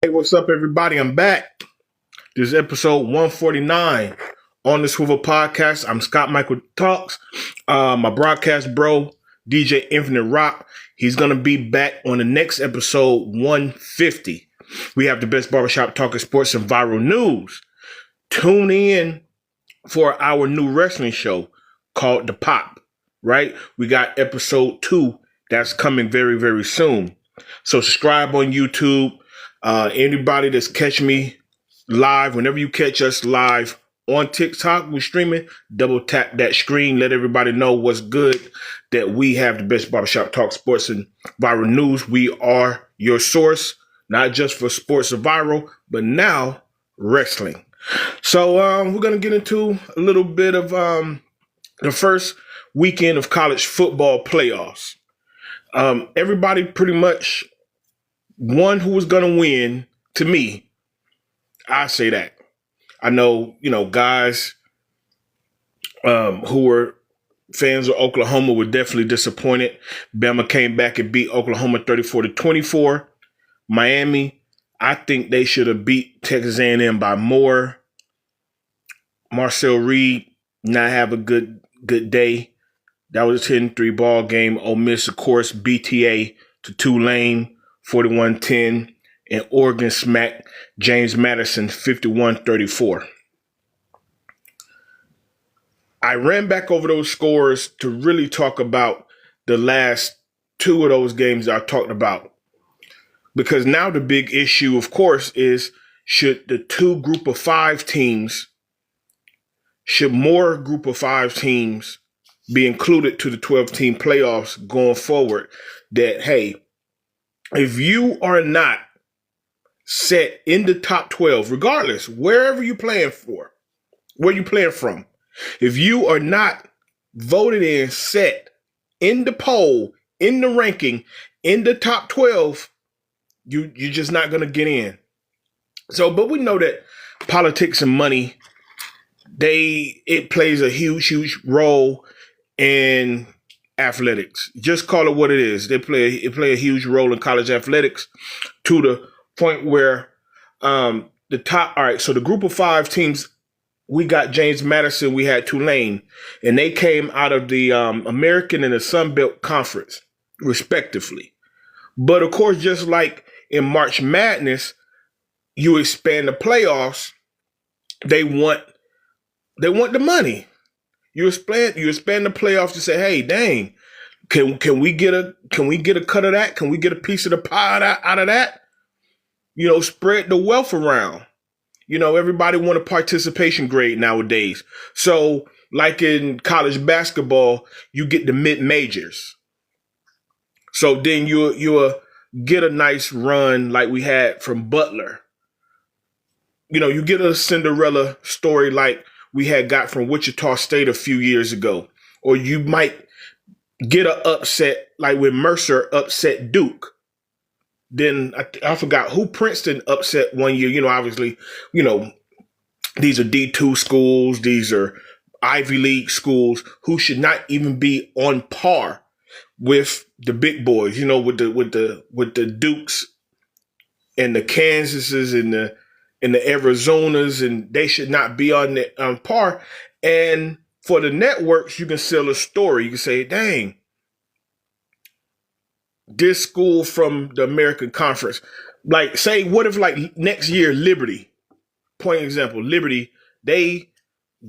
Hey, what's up, everybody? I'm back. This is episode 149 on the Swivel Podcast. I'm Scott Michael Talks. My broadcast bro, DJ Infinite Rock, he's going to be back on the next episode 150. We have the best barbershop talking sports and viral news. Tune in for our new wrestling show called The Pop, right? We got episode 2 that's coming very, very soon. So subscribe on YouTube. Anybody that's catching me live, whenever you catch us live on TikTok, we're streaming, double tap that screen, let everybody know what's good, that we have the best barbershop talk, sports, and viral news. We are your source, not just for sports and viral, but now wrestling. So we're going to get into a little bit of the first weekend of college football playoffs. Everybody pretty much one who was going to win, to me, I say that. I know, guys who were fans of Oklahoma were definitely disappointed. Bama came back and beat Oklahoma 34-24. Miami, I think they should have beat Texas A&M by more. Marcel Reed not have a good day. That was a 10-3 ball game. Ole Miss, of course, BTA to Tulane 41-10, and Oregon smacked James Madison 51-34. I ran back over those scores to really talk about the last two of those games I talked about. Because now the big issue, of course, is should more group of 5 teams be included to the 12-team playoffs going forward? That, hey, if you are not set in the top 12, regardless, wherever you're playing for, where you're playing from, if you are not voted in, set in the poll, in the ranking, in the top 12, you're just not going to get in. So, but we know that politics and money, it plays a huge role in athletics. Just call it what it is. It play a huge role in college athletics to the point where the top. All right, so the group of 5 teams, we got James Madison, we had Tulane, and they came out of the American and the Sun Belt Conference, respectively. But of course, just like in March Madness, you expand the playoffs. They want the money. You expand the playoffs to say, hey, dang, can we get a cut of that? Can we get a piece of the pie out of that? Spread the wealth around. Everybody want a participation grade nowadays. So like in college basketball, you get the mid-majors. So then you'll get a nice run like we had from Butler. You get a Cinderella story like we had got from Wichita State a few years ago. Or you might get an upset like when Mercer upset Duke. Then I forgot who Princeton upset one year. Obviously, these are D2 schools. These are Ivy League schools who should not even be on par with the big boys, with the Dukes and the Kansases and the Arizonas, and they should not be on par. And for the networks, you can sell a story. You can say, dang, this school from the American Conference, like say, what if like next year, Liberty, point example, Liberty, they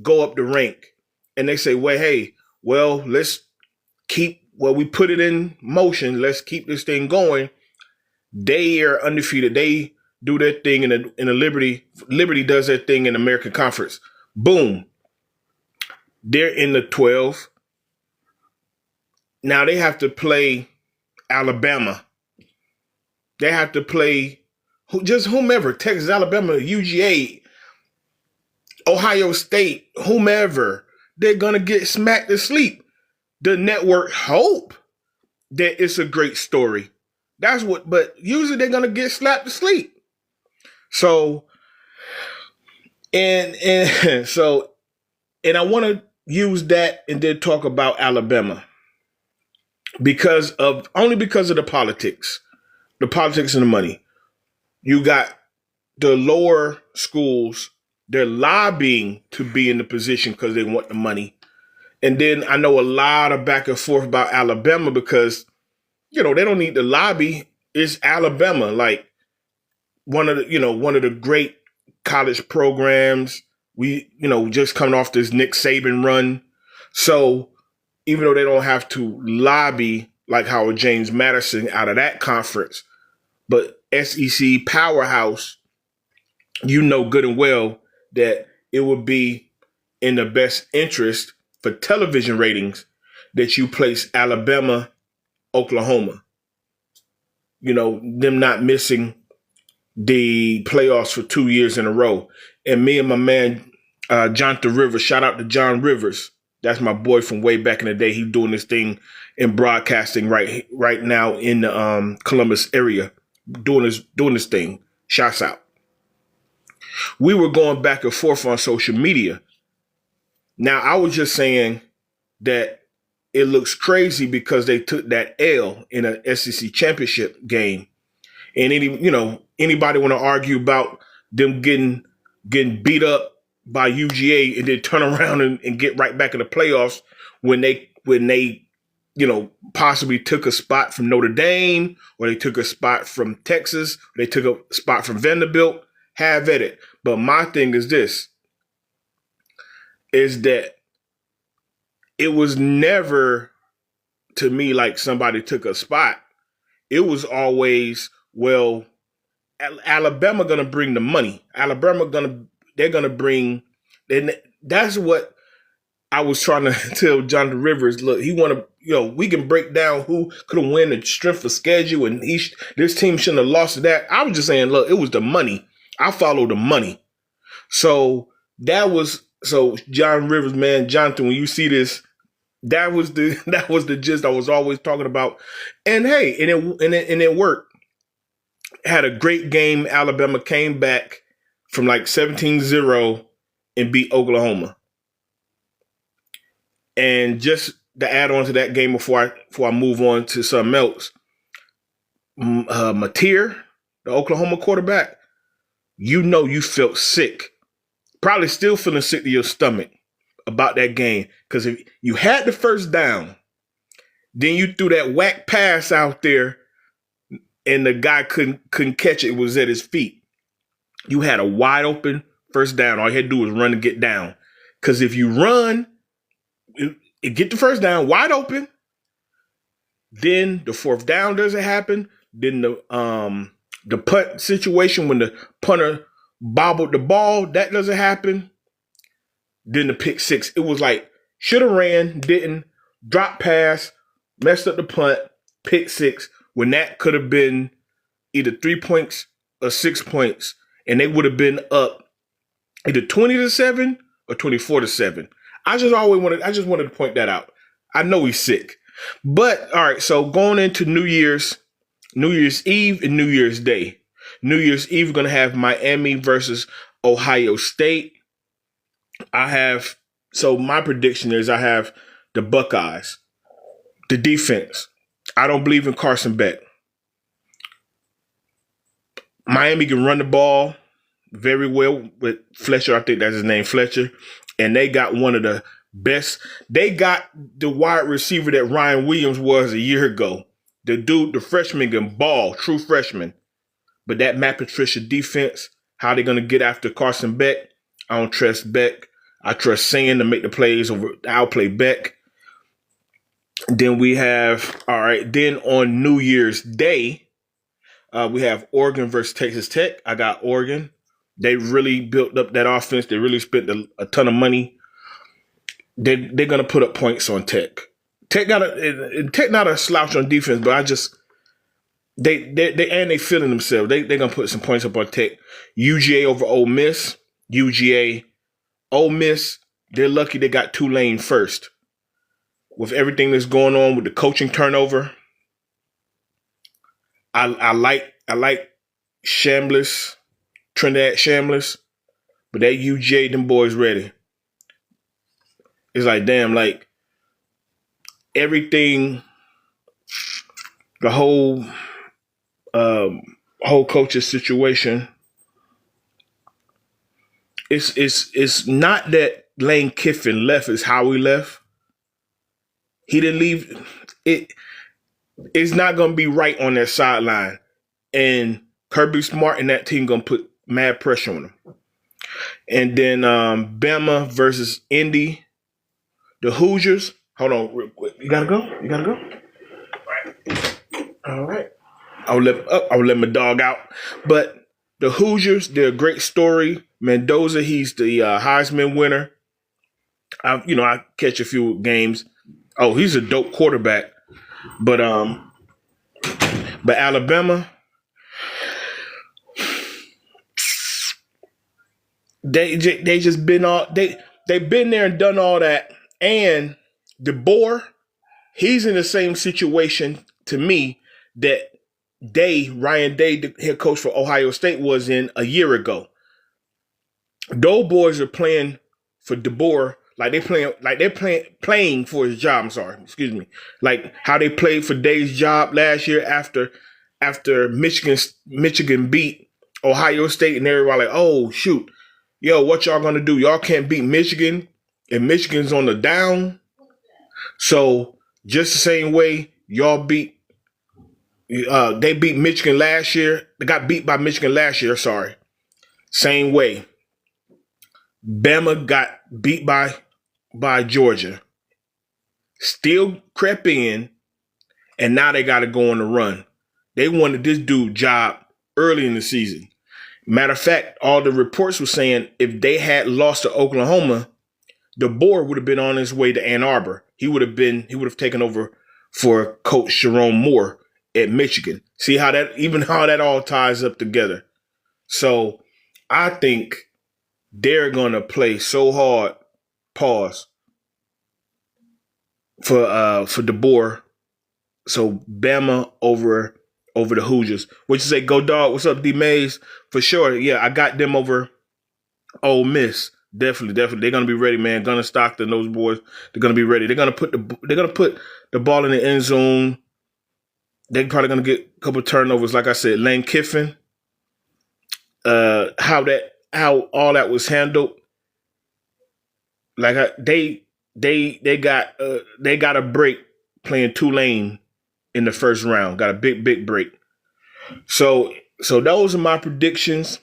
go up the rank and they say, well, hey, let's we put it in motion. Let's keep this thing going. They are undefeated. They do their thing in a Liberty. Liberty does their thing in the American Conference. Boom. They're in the 12. Now they have to play Alabama. They have to play just whomever, Texas, Alabama, UGA, Ohio State, whomever. They're going to get smacked to sleep. The network hope that it's a great story. But usually they're going to get slapped to sleep. So, and I want to use that and then talk about Alabama because of the politics and the money. You got the lower schools, they're lobbying to be in the position because they want the money. And then I know a lot of back and forth about Alabama because, they don't need to lobby. It's Alabama, like one of the great college programs. We, just coming off this Nick Saban run. So even though they don't have to lobby like Howard James Madison out of that conference, but SEC powerhouse, good and well that it would be in the best interest for television ratings that you place Alabama, Oklahoma. Them not missing the playoffs for 2 years in a row. And me and my man, Jonathan Rivers, shout out to John Rivers. That's my boy from way back in the day. He's doing this thing in broadcasting right now in the Columbus area, doing this thing. Shouts out. We were going back and forth on social media. Now, I was just saying that it looks crazy because they took that L in an SEC championship game. And anybody want to argue about them getting beat up by UGA and then turn around and get right back in the playoffs when they possibly took a spot from Notre Dame, or they took a spot from Texas, or they took a spot from Vanderbilt, have at it. But my thing is this, is that it was never, to me, like somebody took a spot. It was always, well, Alabama going to bring the money. They're going to bring, and that's what I was trying to tell Jonathan Rivers. Look, he want to, we can break down who could have won the strength of schedule, and this team shouldn't have lost to that. I was just saying, look, it was the money. I follow the money. So John Rivers, man, Jonathan, when you see this, that was the gist I was always talking about. And hey, and it worked. Had a great game. Alabama came back from like 17-0 and beat Oklahoma. And just to add on to that game before I move on to something else, Mateer, the Oklahoma quarterback, you felt sick. Probably still feeling sick to your stomach about that game. Because if you had the first down, then you threw that whack pass out there and the guy couldn't catch it. It was at his feet. You had a wide open first down. All you had to do was run and get down. Because if you run, get the first down wide open, then the fourth down doesn't happen. Then the punt situation when the punter bobbled the ball, that doesn't happen. Then the pick six, it was like should have ran, didn't, drop pass, messed up the punt, pick six, when that could have been either 3 points or 6 points, and they would have been up either 20-7 or 24-7. I just wanted to point that out. I know he's sick. But all right, so going into New Year's Eve and New Year's Day. New Year's Eve, we're going to have Miami versus Ohio State. My prediction is I have the Buckeyes. The defense. I don't believe in Carson Beck. Miami can run the ball very well with Fletcher. I think that's his name, Fletcher. And they got one of the best. They got the wide receiver that Ryan Williams was a year ago. The dude, the freshman can ball, true freshman. But that Matt Patricia defense, how they going to get after Carson Beck? I don't trust Beck. I trust Sand to make the plays over. I'll play Beck. Then we have, then on New Year's Day, we have Oregon versus Texas Tech. I got Oregon. They really built up that offense. They really spent a ton of money. They're going to put up points on Tech. Tech not a slouch on defense, but they feeling themselves. They're going to put some points up on Tech. UGA over Ole Miss. Ole Miss, they're lucky they got Tulane first. With everything that's going on with the coaching turnover, I like Trinidad Shambliss, but that UGA, them boys ready. It's like, damn, like everything, the whole coach's situation it's not that Lane Kiffin left, it's how he left. He didn't leave. It's not gonna be right on their sideline. And Kirby Smart and that team gonna put mad pressure on them. And then Bama versus Indy, the Hoosiers. Hold on, real quick. You gotta go. You gotta go. All right. I'll let my dog out. But the Hoosiers, they're a great story. Mendoza, he's the Heisman winner. I catch a few games. Oh, he's a dope quarterback. But Alabama, they just been they've been there and done all that. And DeBoer, he's in the same situation to me that Ryan Day, the head coach for Ohio State, was in a year ago. Those boys are playing for DeBoer like they're playing for his job. I'm sorry, excuse me. Like how they played for Day's job last year after Michigan beat Ohio State, and everybody like, oh shoot, yo, what y'all gonna do? Y'all can't beat Michigan, and Michigan's on the down. So just the same way y'all they beat Michigan last year. They got beat by Michigan last year. Sorry, same way. Bama got beat by Georgia. Still crept in, and now they got to go on the run. They wanted this dude job early in the season. Matter of fact, all the reports were saying if they had lost to Oklahoma, DeBoer would have been on his way to Ann Arbor. He would have taken over for Coach Jerome Moore at Michigan. See how that all ties up together. So I think they're gonna play so hard. Pause for DeBoer. So Bama over the Hoosiers. What you say, go dog? What's up, D Mays? For sure. Yeah, I got them over Ole Miss. Definitely. They're gonna be ready, man. Gunnar Stockton, those boys, they're gonna be ready. They're gonna put the ball in the end zone. They're probably gonna get a couple turnovers. Like I said, Lane Kiffin. How all that was handled. Like they got a break playing Tulane in the first round. Got a big break. So those are my predictions.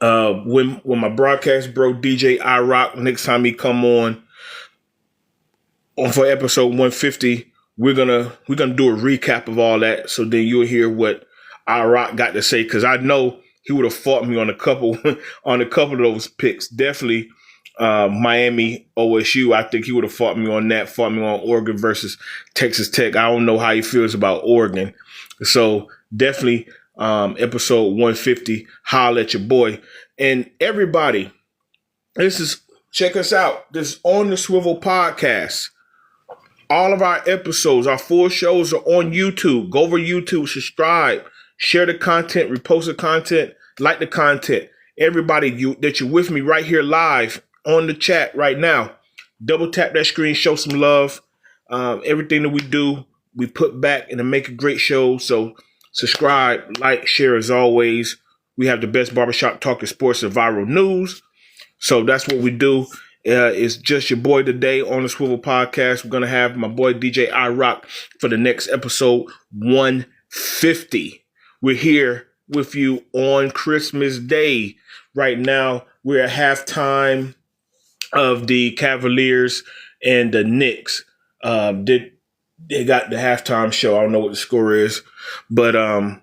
When my broadcast bro DJ iRock, next time he come on for episode 150, we're gonna do a recap of all that. So then you'll hear what iRock got to say, because I know he would have fought me on a couple of those picks. Definitely Miami OSU. I think he would have fought me on that. Fought me on Oregon versus Texas Tech. I don't know how he feels about Oregon. So definitely episode 150. Holla at your boy. And everybody, check us out. This On the Swivel podcast. All of our episodes, our full shows are on YouTube. Go over YouTube, subscribe, share the content, repost the content, like the content. Everybody that you're with me right here live on the chat right now, double tap that screen, show some love. Everything that we do, we put back and to make a great show. So subscribe, like, share as always. We have the best barbershop talking sports and viral news. So that's what we do. It's just your boy today on the Swivel podcast. We're going to have my boy DJ iRock for the next episode 150. We're here with you on Christmas Day. Right now, we're at halftime of the Cavaliers and the Knicks. They got the halftime show. I don't know what the score is, but I'm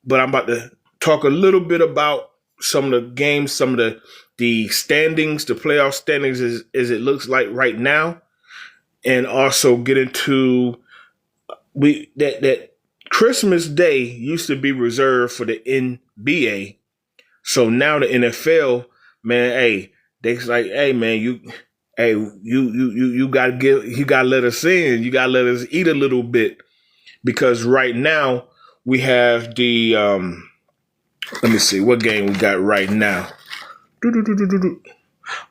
about to talk a little bit about some of the games, some of the standings, the playoff standings as it looks like right now, and also get into that Christmas Day used to be reserved for the NBA. So now the NFL, man, they like, hey man, you gotta let us in. You gotta let us eat a little bit, because right now we have the let me see what game we got right now.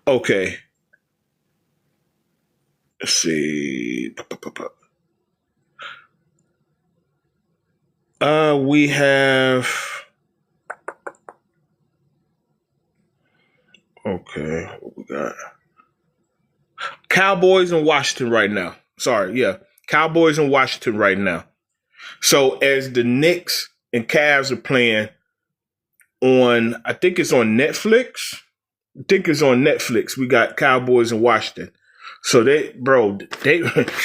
Okay. Let's see. We have Okay, what we got? Cowboys in Washington right now. Sorry, yeah. Cowboys in Washington right now. So as the Knicks and Cavs are playing on, I think it's on Netflix. I think it's on Netflix. We got Cowboys in Washington. So they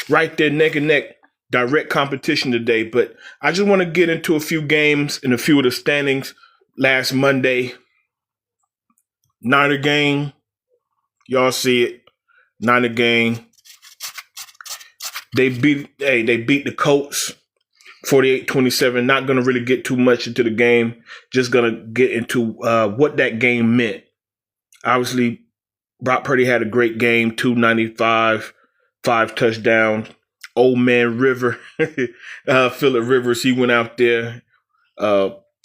right there neck and neck, direct competition today. But I just want to get into a few games and a few of the standings. Last Monday, Niner game. Y'all see it. Niner game. They beat the Colts 48-27. Not going to really get too much into the game. Just going to get into what that game meant. Obviously, Brock Purdy had a great game, 295, 5 touchdowns. Old man River, Phillip Rivers, he went out there.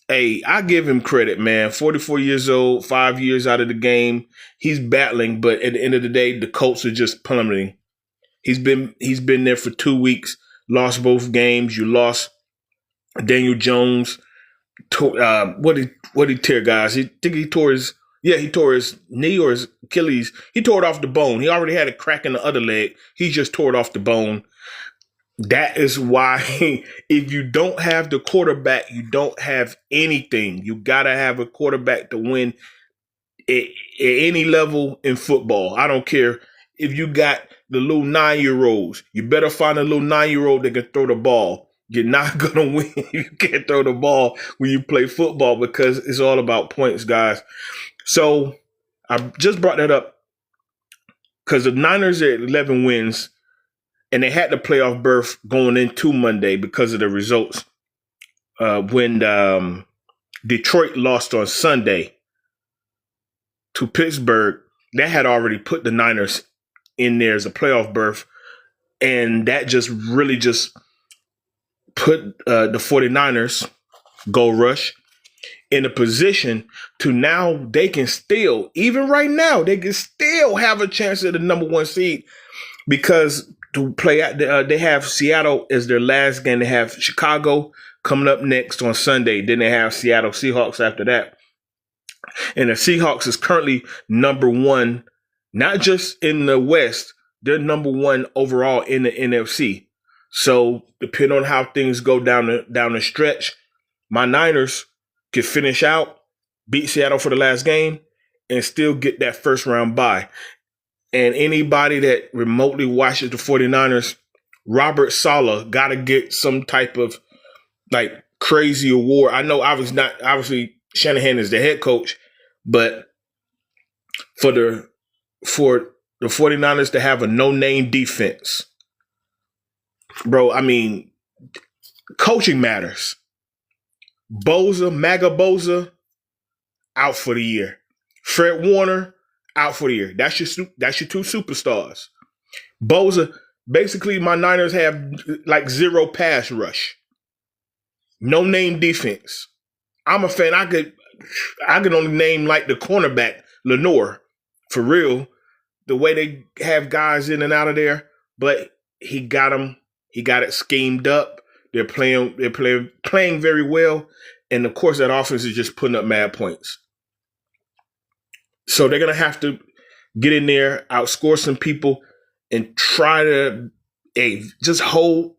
Hey, I give him credit, man. 44 years old, 5 years out of the game. He's battling, but at the end of the day, the Colts are just plummeting. He's been there for 2 weeks, lost both games. You lost Daniel Jones. What did he tear, guys? He tore his knee or his Achilles. He tore it off the bone. He already had a crack in the other leg. He just tore it off the bone. That is why if you don't have the quarterback, you don't have anything. You got to have a quarterback to win at any level in football. I don't care if you got the little 9-year-olds. You better find a little 9-year-old that can throw the ball. You're not going to win if you can't throw the ball when you play football because it's all about points, guys. So I just brought that up because the Niners are at 11 wins, and they had the playoff berth going into Monday because of the results. When Detroit lost on Sunday to Pittsburgh, that had already put the Niners in there as a playoff berth, and that just really just put the 49ers, Gold Rush, in a position to now they can still, even right now, they can still have a chance at the number 1 seed because to play out, they have Seattle as their last game. They have Chicago coming up next on Sunday. Then they have Seattle Seahawks after that. And the Seahawks is currently number 1, not just in the West, they're number 1 overall in the NFC. So depending on how things go down the stretch, my Niners could finish out, beat Seattle for the last game, and still get that first round bye. And anybody that remotely watches the 49ers, Robert Saleh got to get some type of like crazy award. I know obviously Shanahan is the head coach, but for the 49ers to have a no-name defense, bro, I mean, coaching matters. MAGA Bosa, out for the year. Fred Warner, out for the year. That's your 2 superstars. Bosa, basically my Niners have like 0 pass rush. No name defense. I'm a fan. I could only name like the cornerback, Lenore, for real. The way they have guys in and out of there, but he got them. He got it schemed up. They're playing very well. And of course, that offense is just putting up mad points. So they're going to have to get in there, outscore some people, and try to just hold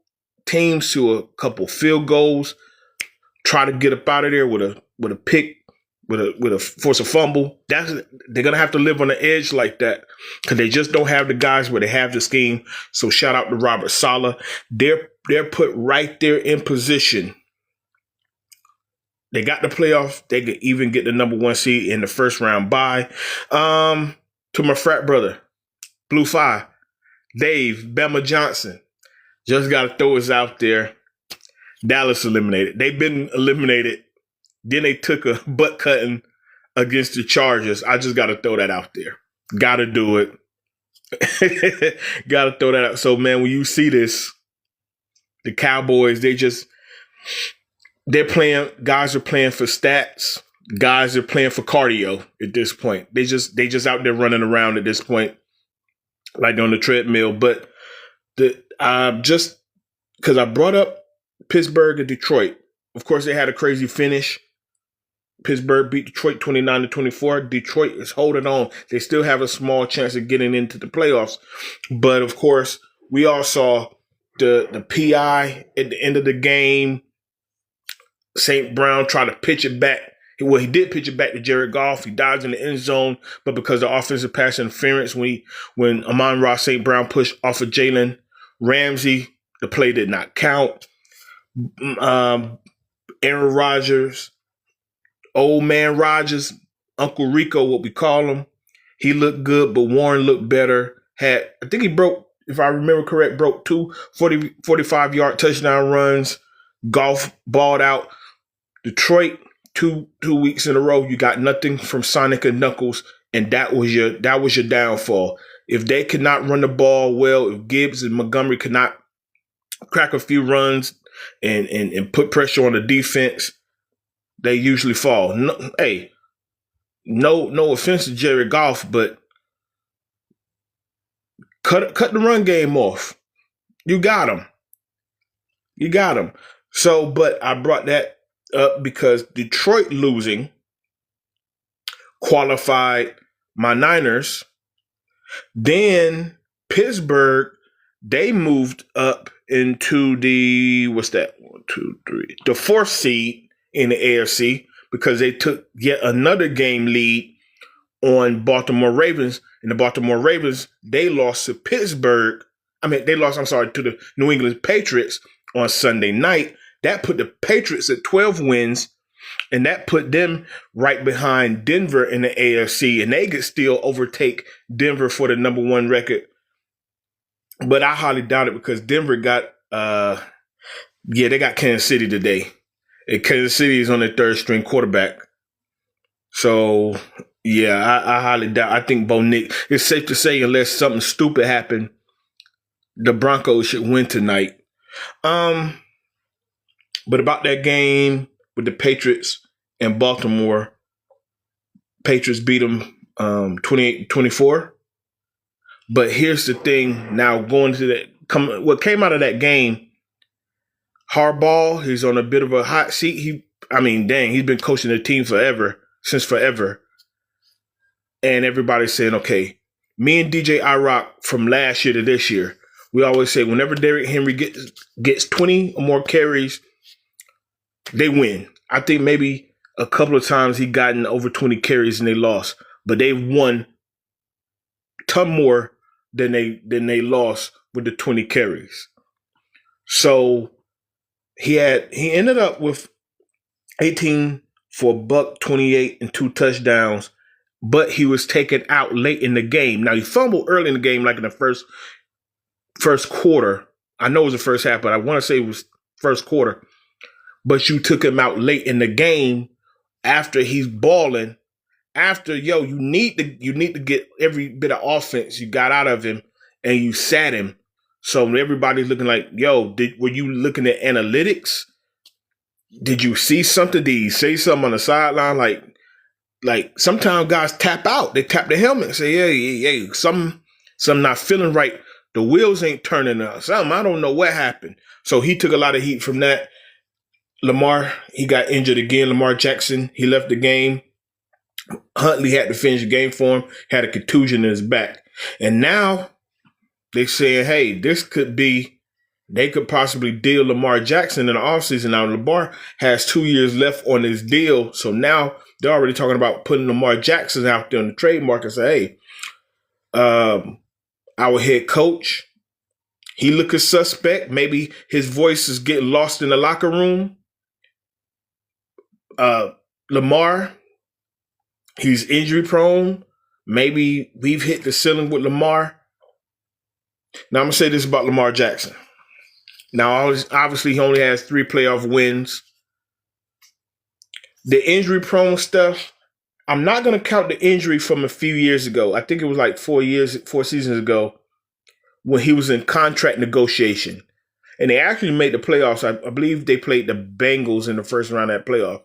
teams to a couple field goals. Try to get up out of there with a pick, with a force a fumble. They're going to have to live on the edge like that because they just don't have the guys where they have the scheme. So shout out to Robert Saleh. They're put right there in position. They got the playoff. They could even get the number 1 seed in the first round bye. To my frat brother, Blue 5, Dave, Bama Johnson. Just got to throw us out there. Dallas eliminated. They've been eliminated. Then they took a butt cutting against the Chargers. I just got to throw that out there. Got to do it. Got to throw that out. So, man, when you see this, the Cowboys, guys are playing for stats. Guys are playing for cardio at this point. They just out there running around at this point, like on the treadmill. But just because I brought up Pittsburgh and Detroit, of course they had a crazy finish Pittsburgh beat Detroit 29-24. Detroit is holding on. They still have a small chance of getting into the playoffs. But, of course, we all saw the PI at the end of the game. St. Brown tried to pitch it back. Well, he did pitch it back to Jared Goff. He dodged in the end zone, but because of offensive pass interference, when Amon-Ra St. Brown pushed off of Jalen Ramsey, the play did not count. Aaron Rodgers, old man Rodgers, Uncle Rico, what we call him, he looked good, but Warren looked better. I think he broke, if I remember correct, broke 2 45-yard touchdown runs. Goff balled out. Detroit, two weeks in a row, you got nothing from Sonic and Knuckles, and that was your downfall. If they could not run the ball well, if Gibbs and Montgomery could not crack a few runs and put pressure on the defense, they usually fall. No offense to Jared Goff, but cut the run game off. You got him. So, but I brought that up because Detroit losing qualified my Niners. Then Pittsburgh, they moved up into the, the 4th seed in the AFC because they took yet another game lead on Baltimore Ravens. And the Baltimore Ravens, they lost to Pittsburgh. They lost to the New England Patriots on Sunday night. That put the Patriots at 12 wins, and that put them right behind Denver in the AFC, and they could still overtake Denver for the number 1 record. But I highly doubt it because Denver got, they got Kansas City today. And Kansas City is on their 3rd string quarterback. So, yeah, I highly doubt. I think Bo Nick, it's safe to say unless something stupid happened, the Broncos should win tonight. But about that game with the Patriots and Baltimore, Patriots beat them 28-24. But here's the thing. Now going to that, what came out of that game, Harbaugh, he's on a bit of a hot seat. He's been coaching the team since forever. And everybody's saying, okay, me and DJ iRock from last year to this year, we always say whenever Derrick Henry gets 20 or more carries, they win. I think maybe a couple of times he gotten over 20 carries and they lost, but they won a ton more than they lost with the 20 carries. So he ended up with 18 for $128 and 2 touchdowns, but he was taken out late in the game. Now he fumbled early in the game, like in the first quarter. I know it was the first half, but I want to say it was first quarter. But you took him out late in the game after he's balling. After, you need to get every bit of offense you got out of him, and you sat him. So everybody's looking like, were you looking at analytics? Did you see something? Did he say something on the sideline? Like sometimes guys tap out. They tap the helmet and say, yeah, something not feeling right. The wheels ain't turning or something. I don't know what happened. So he took a lot of heat from that. Lamar, he got injured again. Lamar Jackson, he left the game. Huntley had to finish the game for him, had a contusion in his back. And now they're saying, hey, they could possibly deal Lamar Jackson in the offseason. Now, Lamar has 2 years left on his deal. So now they're already talking about putting Lamar Jackson out there on the trade market and say, hey, our head coach, he looking suspect. Maybe his voice is getting lost in the locker room. Lamar, he's injury prone. Maybe we've hit the ceiling with Lamar. Now I'm going to say this about Lamar Jackson. Now, obviously, he only has 3 playoff wins. The injury prone stuff, I'm not going to count the injury from a few years ago. I think it was like 4 seasons ago when he was in contract negotiation. And they actually made the playoffs. I believe they played the Bengals in the first round of that playoff.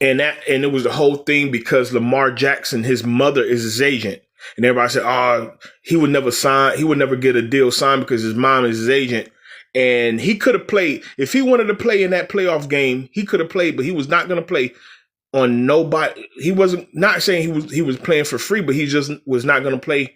And it was the whole thing because Lamar Jackson, his mother is his agent. And everybody said, he would never sign. He would never get a deal signed because his mom is his agent. And he could have played. If he wanted to play in that playoff game, he could have played, but he was not going to play on nobody. He wasn't not saying he was playing for free, but he just was not going to play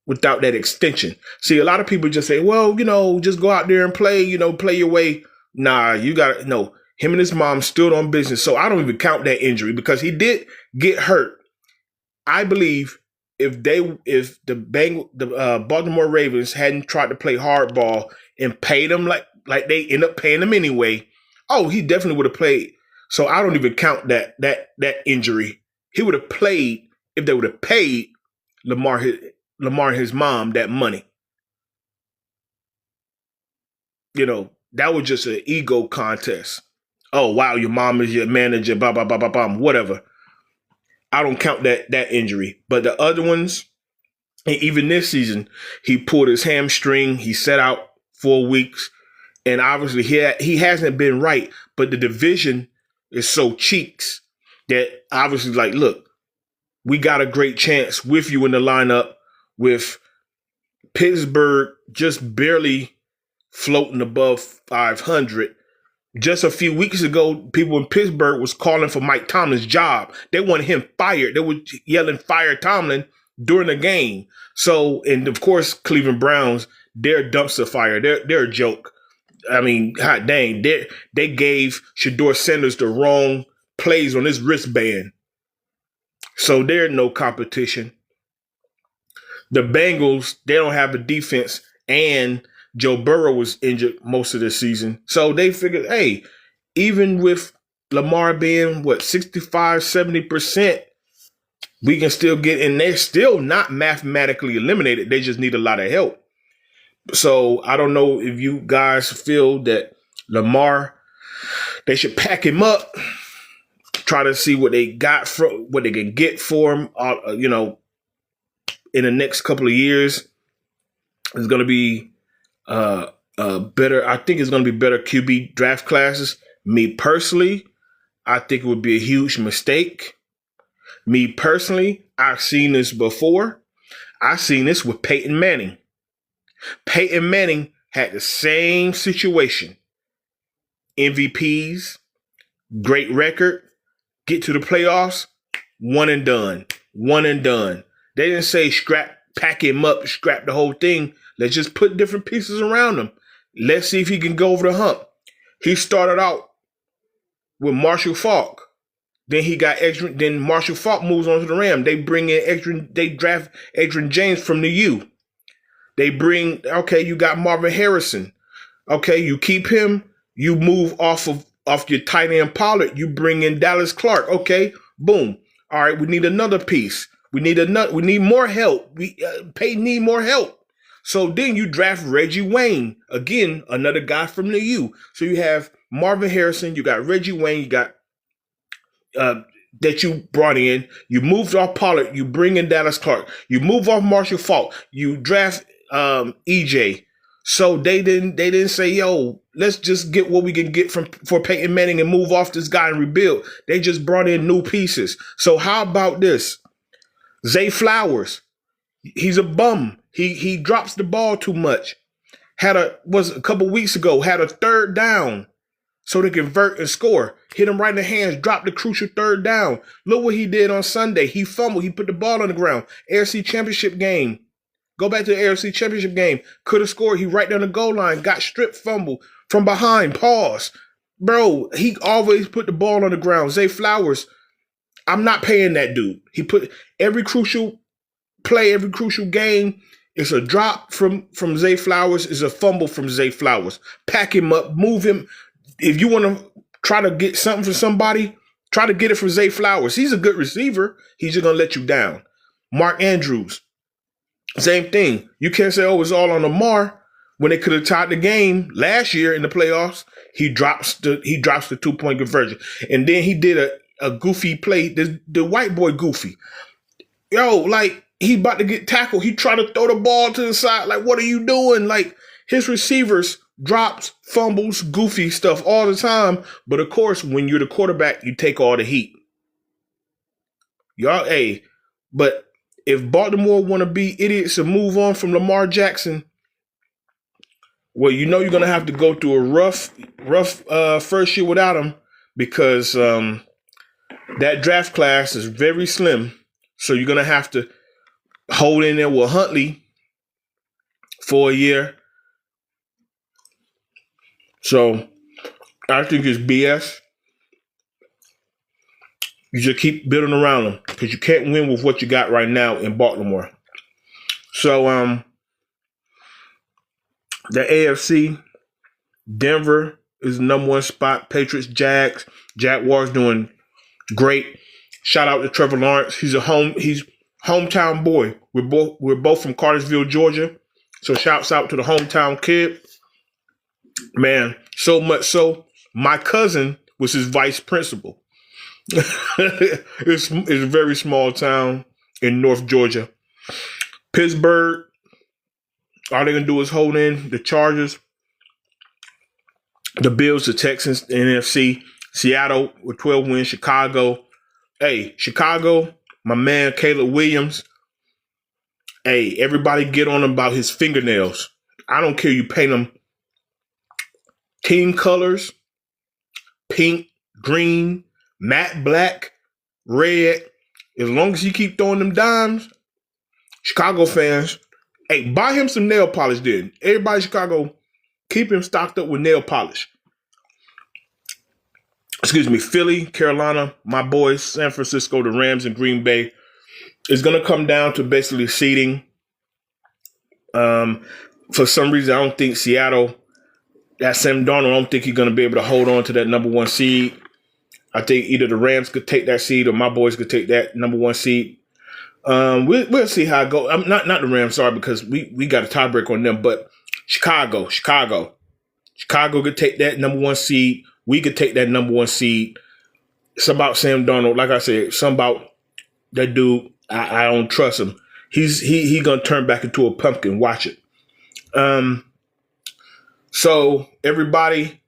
without that extension. See, a lot of people just say, well, just go out there and play, play your way. Nah, you got to know him and his mom stood on business. So I don't even count that injury because he did get hurt. I believe if the Baltimore Ravens hadn't tried to play hardball and paid him like they end up paying him anyway, he definitely would have played. So I don't even count that injury. He would have played if they would have paid Lamar and his mom that money. That was just an ego contest. Oh, wow, your mom is your manager, blah, blah, blah, blah, blah, whatever. I don't count that injury. But the other ones, and even this season, he pulled his hamstring. He sat out 4 weeks. And obviously he hasn't been right. But the division is so cheeks that obviously look, we got a great chance with you in the lineup with Pittsburgh just barely floating above 500. Just a few weeks ago, people in Pittsburgh was calling for Mike Tomlin's job. They wanted him fired. They were yelling, "Fire Tomlin," during the game. So, and of course, Cleveland Browns, they're a dumpster fire. They're a joke. I mean, hot dang, they gave Shedeur Sanders the wrong plays on his wristband. So they're no competition. The Bengals, they don't have a defense, and Joe Burrow was injured most of the season. So they figured, hey, even with Lamar being, 65, 70%, we can still get in. They're still not mathematically eliminated. They just need a lot of help. So I don't know if you guys feel that Lamar, they should pack him up, try to see what they got from what they can get for him, in the next couple of years. It's going to be better. I think it's going to be better QB draft classes. Me personally, I think it would be a huge mistake. Me personally, I've seen this before. I've seen this with Peyton Manning. Peyton Manning had the same situation. MVPs, great record, get to the playoffs, one and done. They didn't say pack him up, scrap the whole thing. Let's just put different pieces around him. Let's see if he can go over the hump. He started out with Marshall Faulk. Then he got Adrian. Then Marshall Faulk moves on to the Ram. They bring in Adrian. They draft Adrian James from the U. They bring, you got Marvin Harrison. Okay, you keep him. You move off your tight end Pollard. You bring in Dallas Clark. Okay, boom. All right, we need another piece. We need more help. Peyton need more help. So then you draft Reggie Wayne. Again, another guy from the U. So you have Marvin Harrison. You got Reggie Wayne. You got that you brought in. You moved off Pollard. You bring in Dallas Clark. You move off Marshall Faulk. You draft EJ. So they didn't say, yo, let's just get what we can get for Peyton Manning and move off this guy and rebuild. They just brought in new pieces. So how about this? Zay Flowers, he's a bum. He drops the ball too much. Was a couple weeks ago, had a third down so they convert and score. Hit him right in the hands, dropped the crucial third down. Look what he did on Sunday. He fumbled. He put the ball on the ground. AFC Championship game. Go back to the AFC Championship game. Could have scored. He right down the goal line. Got stripped, fumble from behind. Pause. Bro, he always put the ball on the ground. Zay Flowers, I'm not paying that dude. He put every crucial play, every crucial game. It's a drop from Zay Flowers. It's a fumble from Zay Flowers. Pack him up. Move him. If you want to try to get something from somebody, try to get it from Zay Flowers. He's a good receiver. He's just going to let you down. Mark Andrews. Same thing. You can't say, it's all on Lamar when they could have tied the game last year in the playoffs. He drops the 2-point conversion. And then he did a goofy play, the white boy goofy. He about to get tackled. He tried to throw the ball to the side. What are you doing? His receivers drops, fumbles, goofy stuff all the time. But of course, when you're the quarterback, you take all the heat. But if Baltimore want to be idiots and move on from Lamar Jackson, Well, you know you're gonna have to go through a rough first year without him because that draft class is very slim. So you're gonna have to hold in there with Huntley for a year. So I think it's BS. You just keep building around them because you can't win with what you got right now in Baltimore. So the AFC, Denver is the number one spot. Patriots, Jags, Jaguars doing great. Shout out to Trevor Lawrence. He's hometown boy. We're both from Cartersville, Georgia. So shouts out to the hometown kid. Man, so much so my cousin was his vice principal. It's a very small town in North Georgia. Pittsburgh, all they're gonna do is hold in the Chargers, the Bills, the Texans, the NFC. Seattle with 12 wins. Chicago. Hey, Chicago, my man Caleb Williams. Hey, everybody get on him about his fingernails. I don't care. You paint them team colors, pink, green, matte black, red. As long as you keep throwing them dimes, Chicago fans, hey, buy him some nail polish then. Everybody in Chicago, keep him stocked up with nail polish. Excuse me, Philly, Carolina, my boys, San Francisco, the Rams, and Green Bay. It's going to come down to basically seeding. For some reason, I don't think Seattle, that Sam Darnold, I don't think he's going to be able to hold on to that number one seed. I think either the Rams could take that seed or my boys could take that number one seed. We'll see how it goes. Not the Rams, sorry, because we got a tiebreak on them. But Chicago could take that number one seed. We could take that number one seed. It's about Sam Darnold. Like I said, something about that dude. I don't trust him. He gonna turn back into a pumpkin. Watch it. So everybody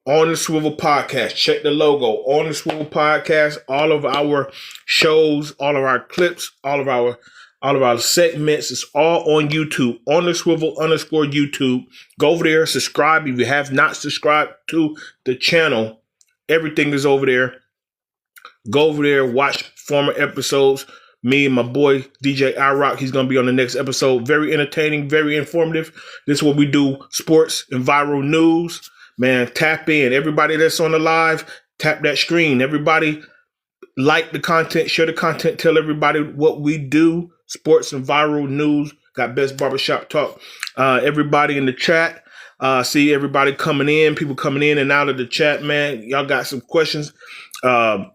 on the Swivel Podcast, check the logo on the Swivel Podcast. All of our shows, all of our clips, all of our segments, it's all on YouTube, on the Swivel _ YouTube. Go over there, subscribe if you have not subscribed to the channel. Everything is over there. Go over there, watch former episodes. Me and my boy DJ iRock, he's gonna be on the next episode. Very entertaining, very informative. This is what we do: sports and viral news. Man, tap in. Everybody that's on the live, tap that screen. Everybody like the content, share the content, tell everybody what we do. Sports and viral news. Got Best Barbershop Talk. Everybody in the chat. See everybody coming in, people coming in and out of the chat, man. Y'all got some questions.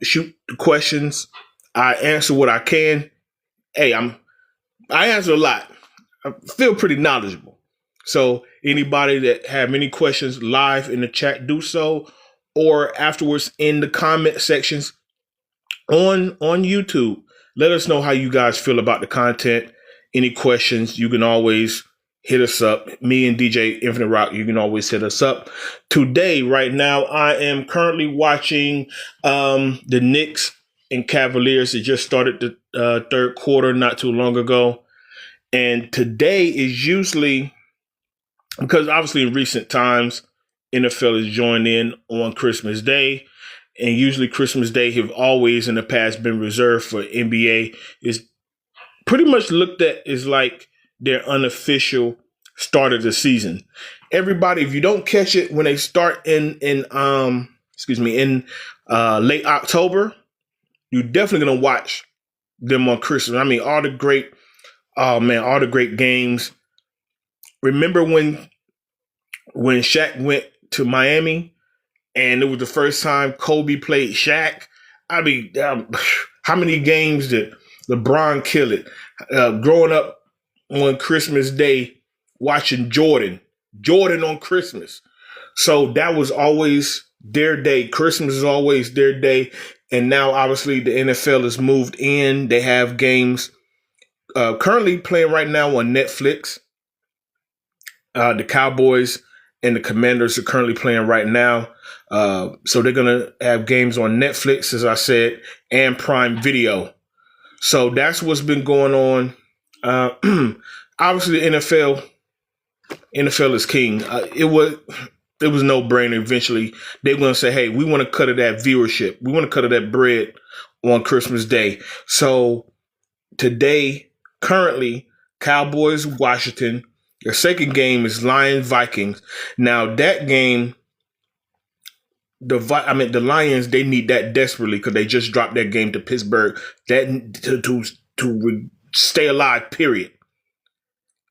Shoot the questions. I answer what I can. Hey, I answer a lot. I feel pretty knowledgeable. So anybody that have any questions live in the chat, do so, or afterwards in the comment sections on YouTube. Let us know how you guys feel about the content. Any questions, you can always hit us up. Me and DJ Infinite Rock, you can always hit us up. Today, right now, I am currently watching the Knicks and Cavaliers. It just started the third quarter not too long ago. And today is usually, because obviously in recent times, NFL has joined in on Christmas Day. And usually Christmas Day have always in the past been reserved for NBA. It's pretty much looked at as like their unofficial start of the season. Everybody, if you don't catch it when they start in late October, you're definitely gonna watch them on Christmas. I mean, all the great games. Remember when Shaq went to Miami and it was the first time Kobe played Shaq? I mean, how many games did LeBron kill it? Growing up on Christmas Day, watching Jordan on Christmas. So that was always their day. Christmas is always their day. And now, obviously, the NFL has moved in. They have games currently playing right now on Netflix. The Cowboys and the Commanders are currently playing right now. So they're going to have games on Netflix, as I said, and Prime Video. So that's what's been going on. Obviously, the NFL NFL is king. It was no brainer. Eventually, they're going to say, "Hey, we want to cut of that viewership. We want to cut of that bread on Christmas Day." So today, currently, Cowboys Washington. Their second game is Lions Vikings. Now that game, the Lions, they need that desperately because they just dropped that game to Pittsburgh. That to stay alive. Period.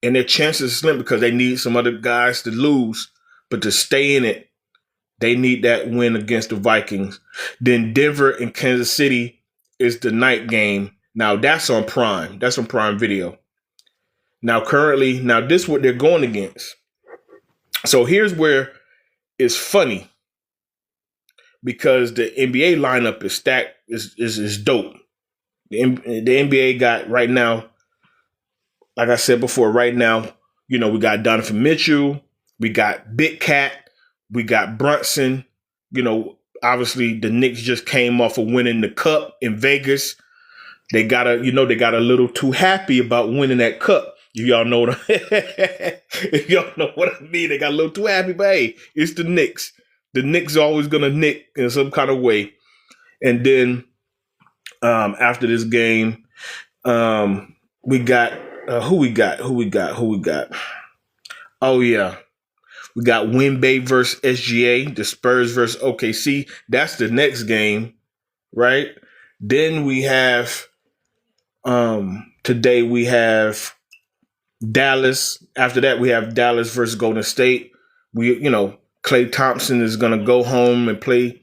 And their chances are slim because they need some other guys to lose, but to stay in it, they need that win against the Vikings. Then Denver and Kansas City is the night game. Now that's on Prime. That's on Prime Video. Now this is what they're going against. So here's where it's funny because the NBA lineup is stacked, is dope. The NBA got right now, like I said before, right now, we got Donovan Mitchell, we got Big Cat, we got Brunson. Obviously the Knicks just came off of winning the cup in Vegas. They got a little too happy about winning that cup. If y'all know what I mean. They got a little too happy, but hey, it's the Knicks. The Knicks are always gonna nick in some kind of way. And then after this game, we got who we got? Oh yeah. We got Wemby versus SGA, the Spurs versus OKC. That's the next game, right? Then we have today we have Dallas. After that, we have Dallas versus Golden State. Klay Thompson is going to go home and play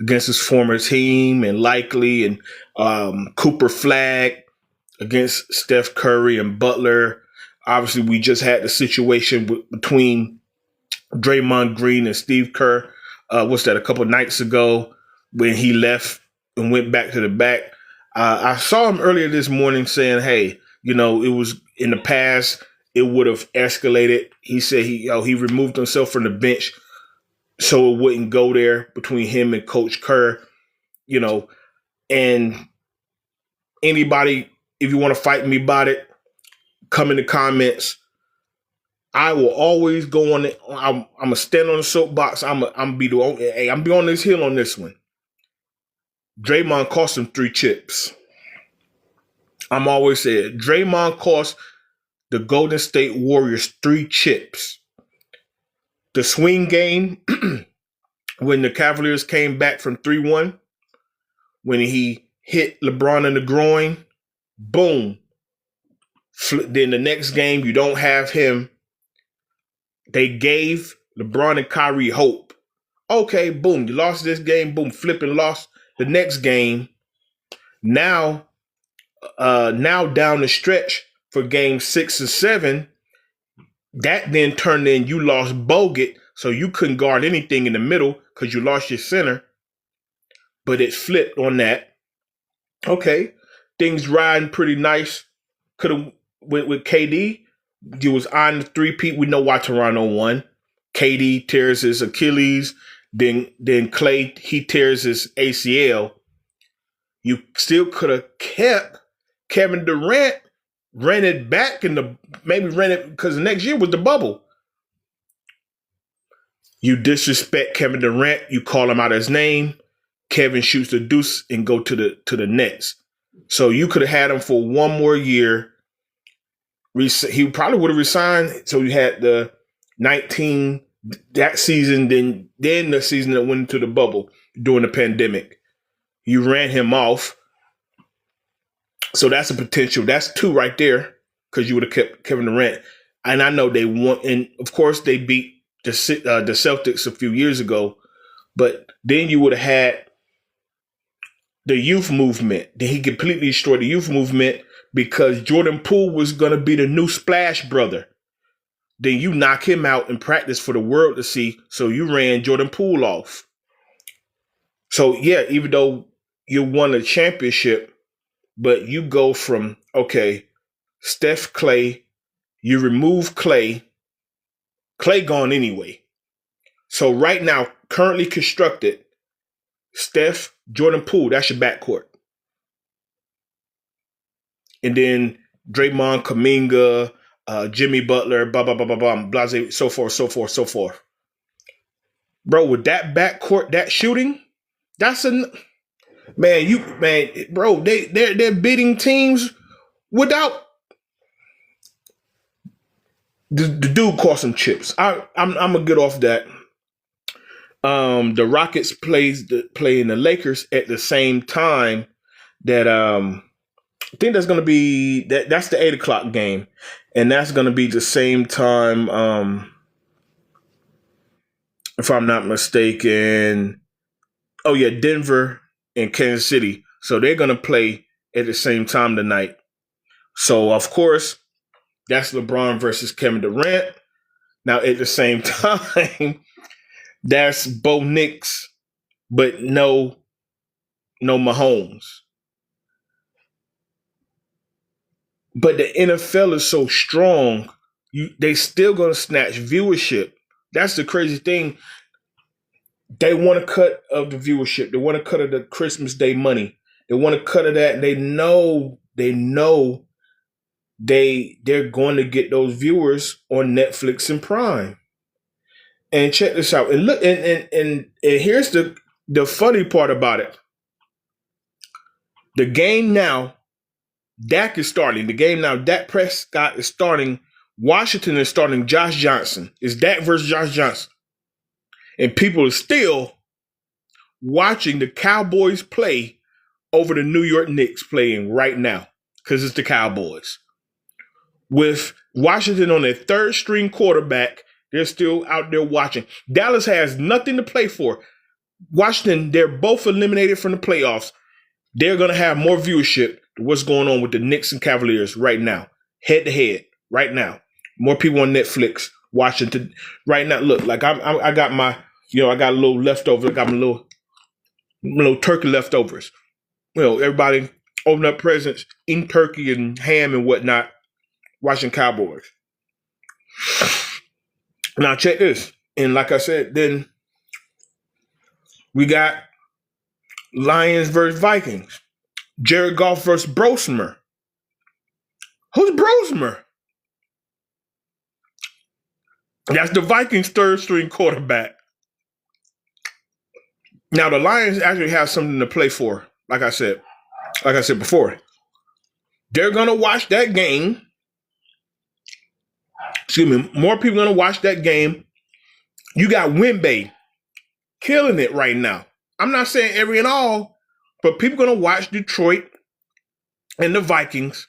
against his former team, and likely, and Cooper Flag against Steph Curry and Butler. Obviously, we just had the situation between Draymond Green and Steve Kerr. A couple nights ago when he left and went back to the back. I saw him earlier this morning saying, "Hey, it was in the past. It would have escalated." He said he removed himself from the bench so it wouldn't go there between him and Coach Kerr. And anybody, if you want to fight me about it, come in the comments. I will always go on it. I'm gonna stand on the soapbox. I'm be on this hill on this one. Draymond cost him 3 chips. I'm always saying Draymond cost the Golden State Warriors 3 chips. The swing game when the Cavaliers came back from 3-1, when he hit LeBron in the groin, boom. Then the next game, you don't have him. They gave LeBron and Kyrie hope. Okay, boom, you lost this game, boom, flipping lost the next game. Now down the stretch for game 6 and 7, that then turned in you lost Bogut, so you couldn't guard anything in the middle because you lost your center. But it flipped on that. Okay, things riding pretty nice. Could have with KD. You was on the 3-peat. We know why Toronto won. KD tears his Achilles. Then Klay, he tears his ACL. You still could have kept Kevin Durant, ran it back because the next year was the bubble. You disrespect Kevin Durant. You call him out his name. Kevin shoots the deuce and go to the Nets. So you could have had him for one more year. He probably would have resigned. So you had the 19 that season, then the season that went into the bubble during the pandemic. You ran him off. So that's a potential. That's 2 right there because you would have kept Kevin Durant. And I know they won. And of course, they beat the Celtics a few years ago. But then you would have had the youth movement. Then he completely destroyed the youth movement because Jordan Poole was going to be the new Splash Brother. Then you knock him out in practice for the world to see. So you ran Jordan Poole off. So, yeah, even though you won a championship, but you go from, okay, Steph, Klay, you remove Klay gone anyway. So right now, currently constructed, Steph, Jordan Poole, that's your backcourt. And then Draymond, Kuminga, Jimmy Butler, blah blah blah blah blah, blase, so forth, so forth, so forth. Bro, with that backcourt, that shooting, that's a bro. They're beating teams without the dude cost some chips. I'm gonna get off that. The Rockets playing the Lakers at the same time that I think that's gonna be that's the 8 o'clock game, and that's gonna be the same time. If I'm not mistaken, oh yeah, Denver and Kansas City. So they're gonna play at the same time tonight. So of course, that's LeBron versus Kevin Durant. Now at the same time, that's Bo Nix, but no Mahomes. But the NFL is so strong, they still gonna snatch viewership. That's the crazy thing. They want a cut of the viewership. They want a cut of the Christmas Day money. They want a cut of that. And they're going to get those viewers on Netflix and Prime. And check this out. And look, and here's the funny part about it. The game now, Dak is starting. The game now, Dak Prescott is starting. Washington is starting Josh Johnson. It's Dak versus Josh Johnson. And people are still watching the Cowboys play over the New York Knicks playing right now because it's the Cowboys. With Washington on their third string quarterback, they're still out there watching. Dallas has nothing to play for. Washington, they're both eliminated from the playoffs. They're going to have more viewership than what's going on with the Knicks and Cavaliers right now, head to head, right now. More people on Netflix watching right now. Look, like I got my, I got a little leftover. I got my little turkey leftovers. Everybody open up presents, eating turkey and ham and whatnot, watching Cowboys. Now check this. And like I said, then we got Lions versus Vikings. Jared Goff versus Brosmer. Who's Brosmer? That's the Vikings' third string quarterback. Now the Lions actually have something to play for. Like I said before, they're gonna watch that game. Excuse me, more people gonna watch that game. You got Wemby killing it right now. I'm not saying every and all, but people gonna watch Detroit and the Vikings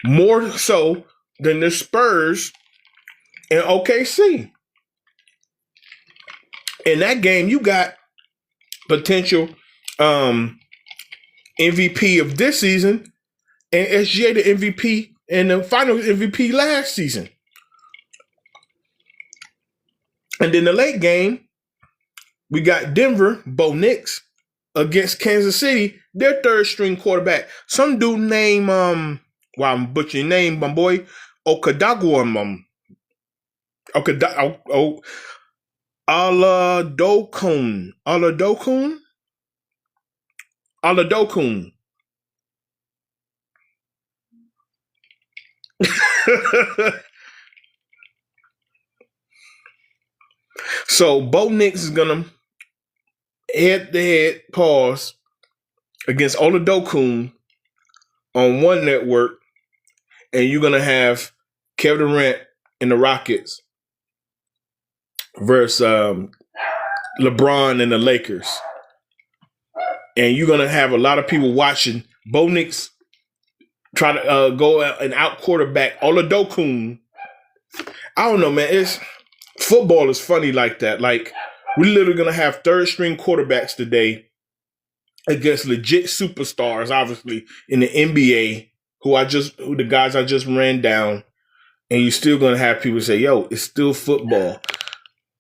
more so than the Spurs and OKC. In that game, you got potential MVP of this season and SGA the MVP and the Finals MVP last season. And then the late game, we got Denver, Bo Nix, against Kansas City, their third string quarterback. Some dude named, I'm butchering your name, my boy, Okadagwa, Aladokun. So Bo Nix is gonna head-to-head pause against Oladokun on one network, and you're gonna have Kevin Durant and the Rockets versus LeBron and the Lakers. And you're gonna have a lot of people watching Bo Nix try to go out and out quarterback Oladokun. I don't know, man. Football is funny like that. Like, we're literally gonna have third string quarterbacks today against legit superstars, obviously in the NBA, who the guys I just ran down, and you're still gonna have people say, "Yo, it's still football,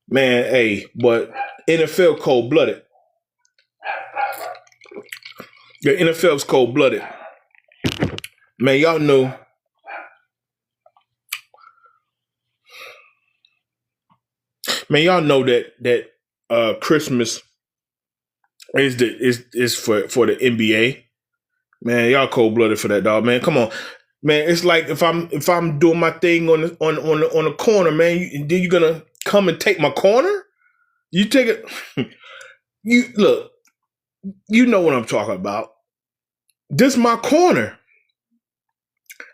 man." Hey, but NFL cold blooded. The NFL's cold blooded, man. Y'all know. Man, y'all know that Christmas is for the NBA. Man, y'all cold blooded for that, dog. Man, come on. Man, it's like if I'm doing my thing on the corner, man, then you're gonna come and take my corner? You take it. You look. You know what I'm talking about. This my corner.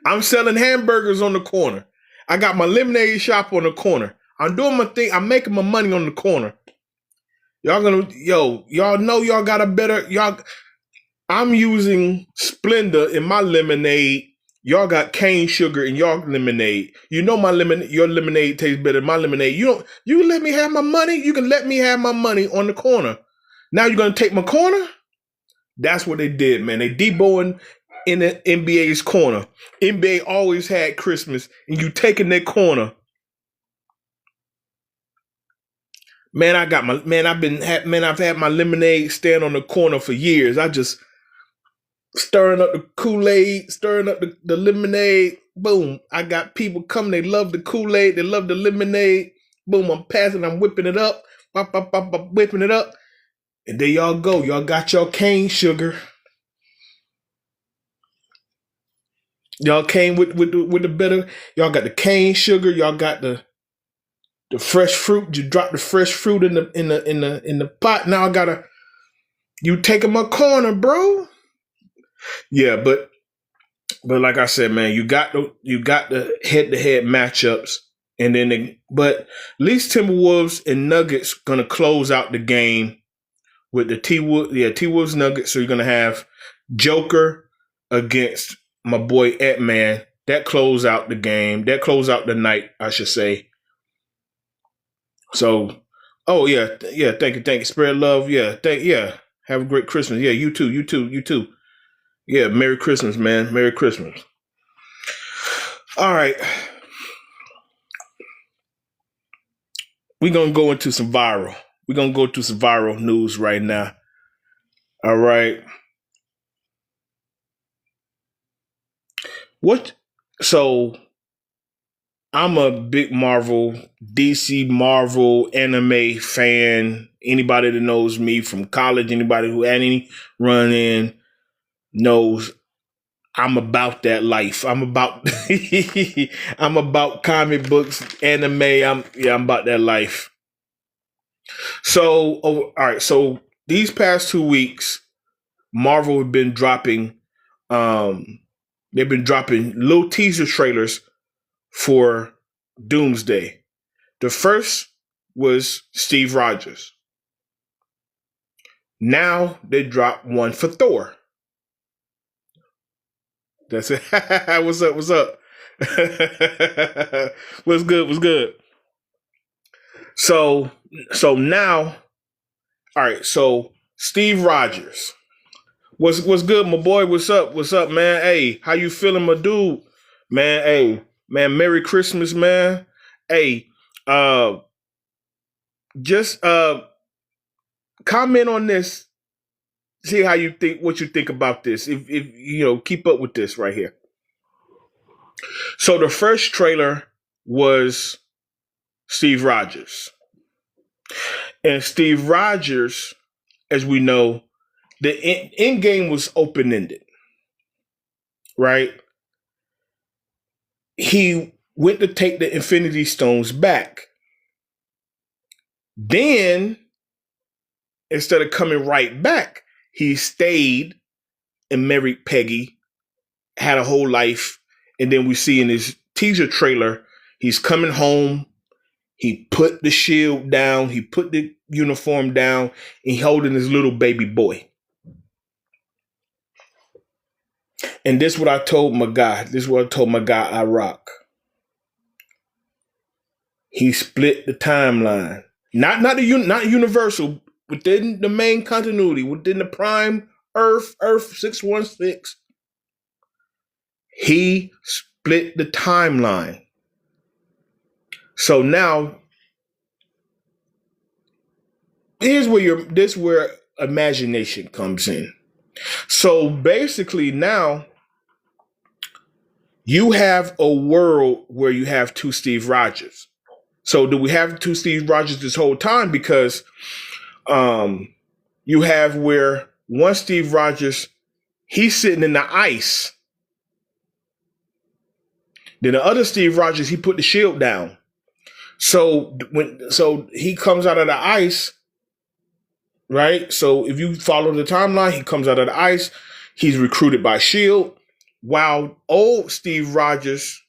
I'm selling hamburgers on the corner. I got my lemonade shop on the corner. I'm doing my thing. I'm making my money on the corner. Y'all know y'all got a better y'all. I'm using Splenda in my lemonade. Y'all got cane sugar in your lemonade. You know your lemonade tastes better than my lemonade. You can let me have my money. You can let me have my money on the corner. Now you're gonna take my corner? That's what they did, man. They Deboing in the NBA's corner. NBA always had Christmas, and you taking their corner. Man, I've had my lemonade stand on the corner for years. I just stirring up the Kool-Aid, stirring up the lemonade. Boom. I got people coming. They love the Kool-Aid. They love the lemonade. Boom. I'm passing. I'm whipping it up. Bop, bop, bop, bop, whipping it up. And there y'all go. Y'all got your cane sugar. Y'all came with the better. Y'all got the cane sugar. Y'all got the fresh fruit. You drop the fresh fruit in the pot. Now I gotta. You taking my corner, bro. Yeah, but like I said, man, you got the head-to-head matchups, and then but at least Timberwolves and Nuggets gonna close out the game with the T-Wolves Nuggets. So you're gonna have Joker against my boy Ant-Man. That close out the game. That close out the night, I should say. So, oh yeah, thank you. Spread love, Have a great Christmas. Yeah, you too. Yeah, Merry Christmas, man. Merry Christmas. All right. We're going to go into some viral. We're going to go to some viral news right now. All right. So, I'm a big DC Marvel anime fan. Anybody that knows me from college, anybody who had any run in knows I'm about that life. I'm about comic books, anime. I'm about that life. So, all right. So these past 2 weeks, Marvel have been dropping. They've been dropping little teaser trailers for Doomsday. The first was Steve Rogers. Now they dropped one for Thor. That's it. What's up? What's good? So now, all right. So Steve Rogers, what's good, my boy? What's up, man? Hey, how you feeling, my dude? Man, hey, man, Merry Christmas, man. Hey, just comment on this. See how you think, what you think about this. If keep up with this right here. So the first trailer was Steve Rogers. And Steve Rogers, as we know, the end game was open-ended, right? He went to take the Infinity Stones back. Then, instead of coming right back, he stayed and married Peggy, had a whole life. And then we see in his teaser trailer, he's coming home. He put the shield down. He put the uniform down. And he holding his little baby boy. And this is what I told my guy. I rock. He split the timeline. Not universal, within the main continuity, within the prime Earth 616. He split the timeline. So now, this where imagination comes in. So basically now, you have a world where you have two Steve Rogers. So do we have two Steve Rogers this whole time? Because you have where one Steve Rogers, he's sitting in the ice. Then the other Steve Rogers, he put the shield down. So he comes out of the ice, right? So if you follow the timeline, he comes out of the ice. He's recruited by Shield, while old Steve Rogers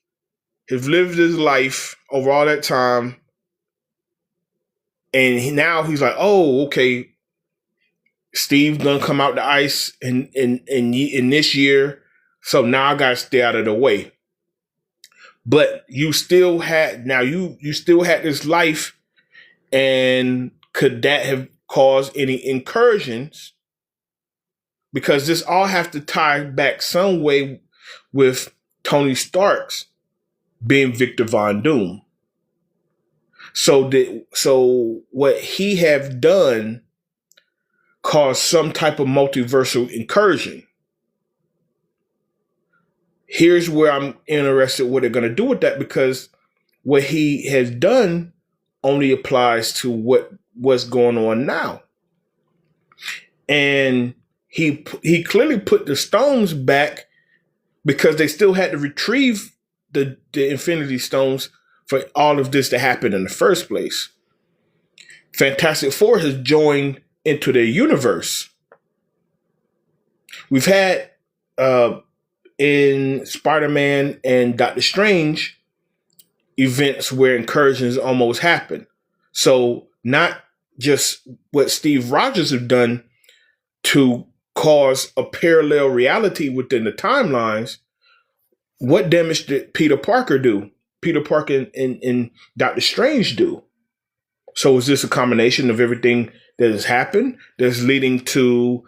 has lived his life over all that time, and now he's like, oh, okay, Steve's gonna come out the ice in this year, so now I gotta stay out of the way. But you still had you still had this life, and could that have caused any incursions? Because this all has to tie back some way with Tony Stark's being Victor Von Doom. So what he have done caused some type of multiversal incursion. Here's where I'm interested what they're going to do with that, because what he has done only applies to what's going on now. And he clearly put the stones back because they still had to retrieve the Infinity Stones for all of this to happen in the first place. Fantastic Four has joined into their universe. We've had in Spider-Man and Doctor Strange events where incursions almost happen. So not just what Steve Rogers have done to cause a parallel reality within the timelines. What damage did Peter Parker do? Peter Parker and Doctor Strange do? So is this a combination of everything that has happened that's leading to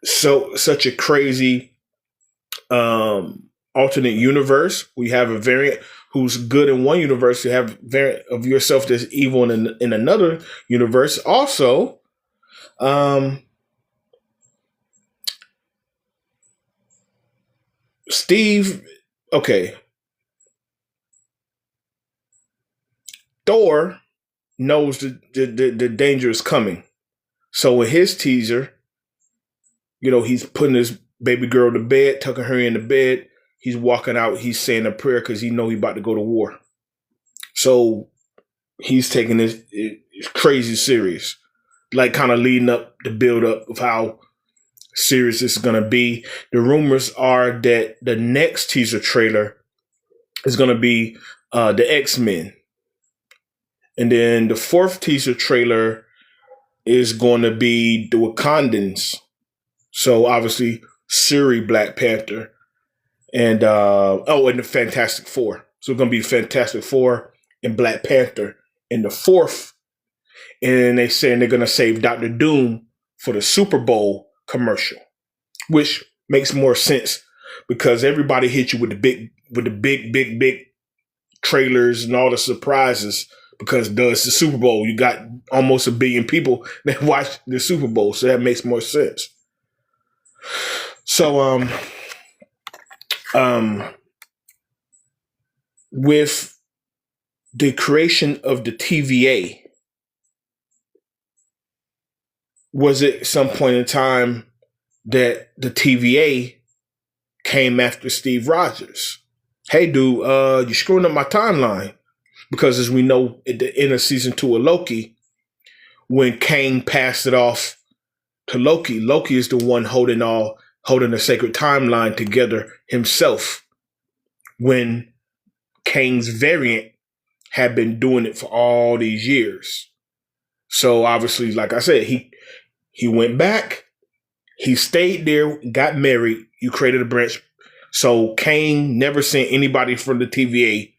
such a crazy alternate universe? We have a variant who's good in one universe. You have variant of yourself that's evil in another universe. Also, Steve, okay. Thor knows the danger is coming. So in his teaser, he's putting his baby girl to bed, tucking her in the bed. He's walking out. He's saying a prayer because he know he's about to go to war. So he's taking this crazy serious, like kind of leading up the build up of how serious this is going to be. The rumors are that the next teaser trailer is going to be the X-Men. And then the fourth teaser trailer is going to be the Wakandans. So obviously Shuri, Black Panther, and the Fantastic Four. So it's going to be Fantastic Four and Black Panther in the fourth. And they saying they're going to save Dr. Doom for the Super Bowl commercial, which makes more sense because everybody hit you with the big trailers and all the surprises. Because it's the Super Bowl. You got almost 1 billion people that watch the Super Bowl. So that makes more sense. So, with the creation of the TVA, was it some point in time that the TVA came after Steve Rogers? Hey, dude, you're screwing up my timeline. Because as we know, at the end of season 2 of Loki, when Kang passed it off to Loki, Loki is the one holding the sacred timeline together himself. When Kang's variant had been doing it for all these years. So obviously, like I said, he went back, he stayed there, got married, you created a branch. So Kang never sent anybody from the TVA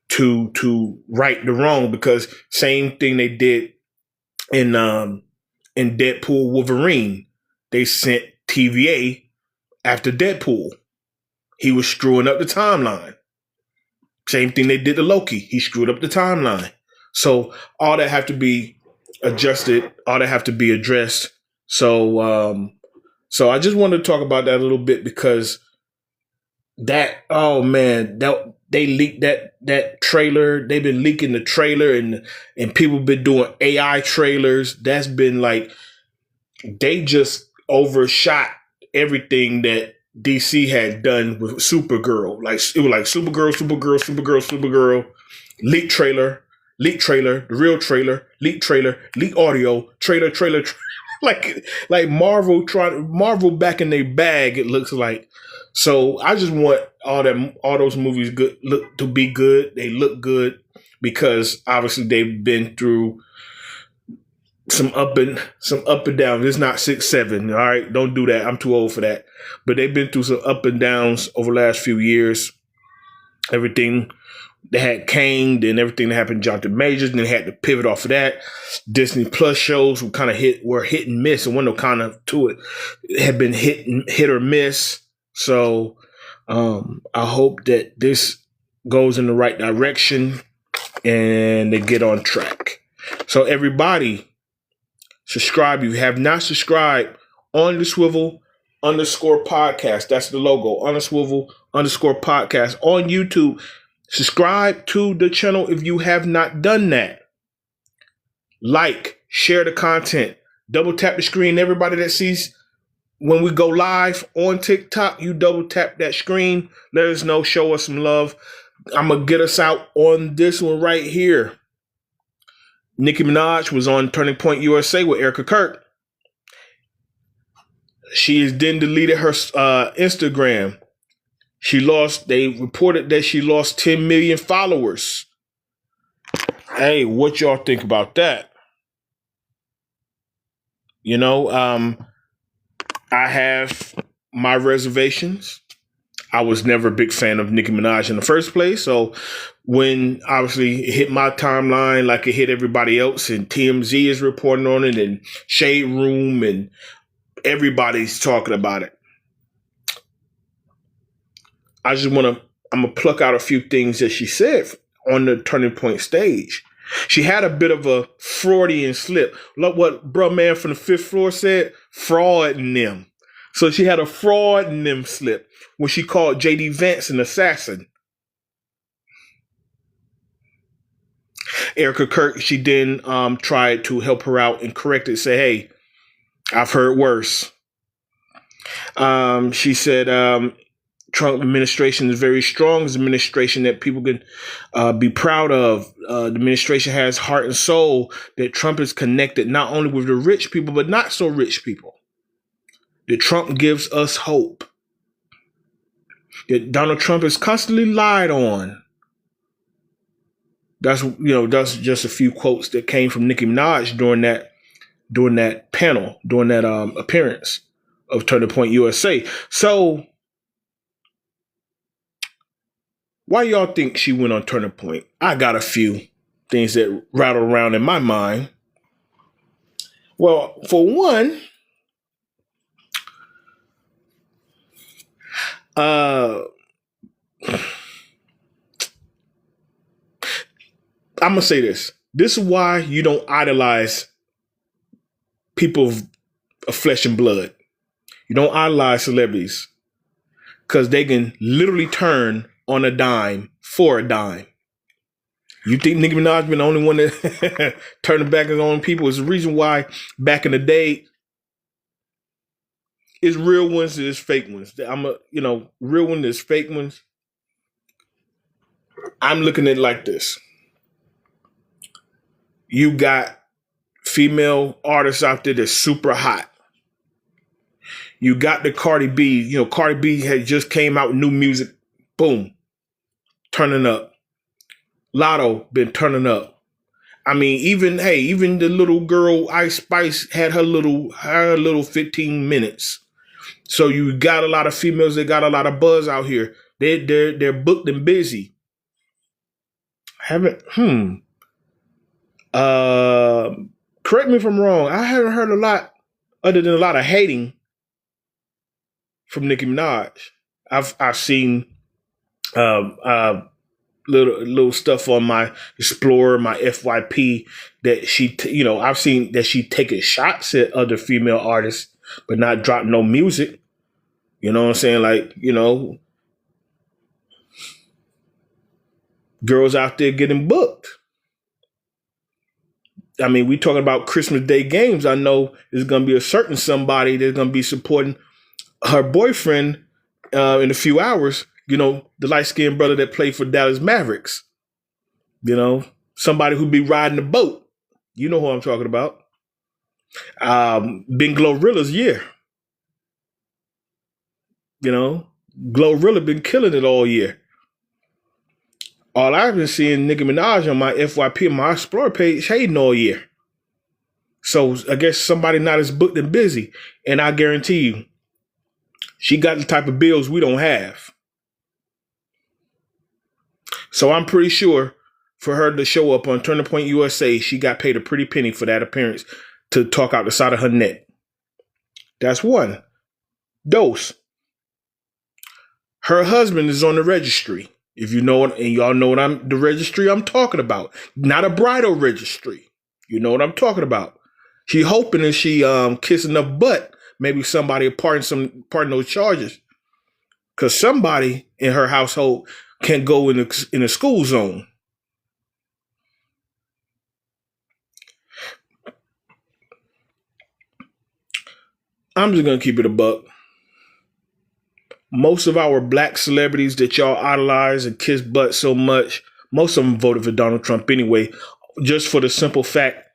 to right the wrong, because same thing they did in Deadpool Wolverine. They sent TVA after Deadpool. He was screwing up the timeline. Same thing they did to Loki. He screwed up the timeline. So all that have to be adjusted, all that have to be addressed. So I just wanted to talk about that a little bit, because they leaked that trailer. They've been leaking the trailer, and people been doing AI trailers. That's been like, they just overshot everything that DC had done with Supergirl. Like it was like Supergirl, leak trailer, the real trailer, leak audio, trailer. like Marvel back in their bag. It looks like. So I just want all those movies to be good. They look good because obviously they've been through some up and downs. It's not 6, 7. All right, don't do that. I'm too old for that. But they've been through some up and downs over the last few years. Everything they had Kane, then everything that happened to Jonathan Majors, and they had to pivot off of that. Disney Plus shows were hit and miss, and one of kind of to it had been hit or miss. So I hope that this goes in the right direction and they get on track. So everybody, subscribe. If you have not subscribed, On the Swivel _ podcast. That's the logo. On the Swivel _ podcast on YouTube. Subscribe to the channel if you have not done that. Like, share the content. Double tap the screen. Everybody that sees when we go live on TikTok, you double tap that screen. Let us know. Show us some love. I'm going to get us out on this one right here. Nicki Minaj was on Turning Point USA with Erica Kirk. She has then deleted her Instagram. They reported that she lost 10 million followers. Hey, what y'all think about that? You know, I have my reservations. I was never a big fan of Nicki Minaj in the first place. So when obviously it hit my timeline like it hit everybody else, and TMZ is reporting on it, and Shade Room, and everybody's talking about it, I'm going to pluck out a few things that she said on the Turning Point stage. She had a bit of a Freudian slip. Look what bruh man from the 5th floor said, fraud in them. So she had a fraud in them slip when she called J.D. Vance an assassin. Erica Kirk, she then tried to help her out and correct it, say, hey, I've heard worse. She said, Trump administration is very strong. It's an administration that people can be proud of. The administration has heart and soul, that Trump is connected not only with the rich people, but not so rich people. That Trump gives us hope. That Donald Trump is constantly lied on. That's just a few quotes that came from Nicki Minaj during that panel, during that appearance of Turning Point USA. So why y'all think she went on Turning Point? I got a few things that rattle around in my mind. Well, for one, I'm going to say this. This is why you don't idolize people of flesh and blood. You don't idolize celebrities, because they can literally turn on a dime for a dime. You think Nicki Minaj been the only one that turning back his own people? It's the reason why back in the day, it's real ones, it's fake ones. Real ones, there's fake ones. I'm looking at it like this. You got female artists out there that's super hot. You got the Cardi B. Cardi B had just came out with new music. Boom. Turning up. Lotto been turning up. I mean, even the little girl Ice Spice had her little 15 minutes. So you got a lot of females that got a lot of buzz out here. They're booked and busy. Correct me if I'm wrong. I haven't heard a lot other than a lot of hating from Nicki Minaj. I've seen little stuff on my Explorer, my FYP, that I've seen that she taking shots at other female artists, but not drop no music. You know what I'm saying? Like, girls out there getting booked. I mean, we talking about Christmas Day games. I know there's going to be a certain somebody that's going to be supporting her boyfriend in a few hours, the light-skinned brother that played for Dallas Mavericks, somebody who'd be riding the boat. You know who I'm talking about. Been Glorilla's year. Glorilla been killing it all year. All I've been seeing Nicki Minaj on my FYP, my Explorer page, hating all year. So I guess somebody not as booked and busy. And I guarantee you, she got the type of bills we don't have. So I'm pretty sure for her to show up on Turning Point USA, she got paid a pretty penny for that appearance to talk out the side of her neck. That's one. Dose. Her husband is on the registry. If you know it, and y'all know what the registry I'm talking about. Not a bridal registry. You know what I'm talking about. She hoping that she kissing the butt. Maybe somebody pardon those charges. Because somebody in her household can go in a school zone. I'm just going to keep it a buck. Most of our black celebrities that y'all idolize and kiss butt so much, most of them voted for Donald Trump anyway, just for the simple fact